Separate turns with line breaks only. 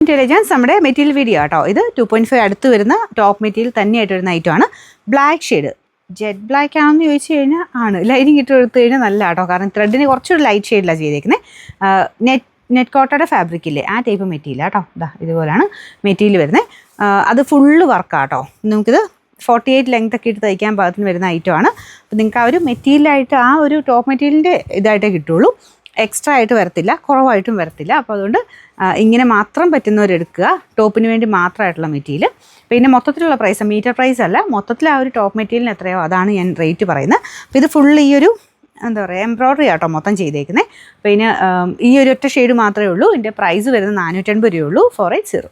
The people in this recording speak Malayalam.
ഇന്റലിജൻസ് നമ്മുടെ മെറ്റീരിയൽ വീഡിയോ കേട്ടോ. ഇത് 2.5 അടുത്ത് വരുന്ന ടോപ്പ് മെറ്റീരിയൽ തന്നെയായിട്ട് വരുന്ന ഐറ്റമാണ്. ബ്ലാക്ക് ഷെയ്ഡ്, ജെറ്റ് ബ്ലാക്ക് ആണെന്ന് ചോദിച്ചു കഴിഞ്ഞാൽ ആണ്. ലൈനിങ് ഇട്ട് എടുത്തു കഴിഞ്ഞാൽ നല്ല കേട്ടോ, കാരണം ത്രെഡിന് കുറച്ചൊരു ലൈറ്റ് ഷെയ്ഡിലാണ് ചെയ്തേക്കുന്നത്. നെറ്റ് കോട്ടയുടെ ഫാബ്രിക് ഇല്ലേ, ആ ടൈപ്പ് മെറ്റീരിയൽ കേട്ടോ. ഇതാ ഇതുപോലെയാണ് മെറ്റീരിയൽ വരുന്നത്. അത് ഫുള്ള് വർക്കാട്ടോ. നമുക്കിത് 48 ലെങ്ത് ഒക്കെ ഇട്ട് തയ്ക്കാൻ പാകത്തിന് വരുന്ന ഐറ്റമാണ്. അപ്പോൾ നിങ്ങൾക്ക് ആ ഒരു മെറ്റീരിയലായിട്ട് ആ ഒരു ടോപ്പ് മെറ്റീരിയലിൻ്റെ ഇതായിട്ടേ കിട്ടുള്ളൂ. എക്സ്ട്രാ ആയിട്ട് വരത്തില്ല, കുറവായിട്ടും വരത്തില്ല. അപ്പോൾ അതുകൊണ്ട് ഇങ്ങനെ മാത്രം പറ്റുന്നവരെടുക്കുക, ടോപ്പിന് വേണ്ടി മാത്രമായിട്ടുള്ള മെറ്റീരിയൽ. പിന്നെ മൊത്തത്തിലുള്ള പ്രൈസ്, മീറ്റർ പ്രൈസ് അല്ല, മൊത്തത്തിൽ ആ ഒരു ടോപ്പ് മെറ്റീരിയലിന് എത്രയോ അതാണ് ഞാൻ റേറ്റ് പറയുന്നത്. അപ്പോൾ ഇത് ഫുള്ള് ഈ ഒരു എന്താ പറയുക എംബ്രോയ്ഡറി ആട്ടോ മൊത്തം ചെയ്തേക്കുന്നത്. പിന്നെ ഈ ഒരു ഒറ്റ ഷെയ്ഡ് മാത്രമേ ഉള്ളൂ. ഇതിൻ്റെ പ്രൈസ് വരുന്നത് 480 രൂപയുള്ളൂ. 480.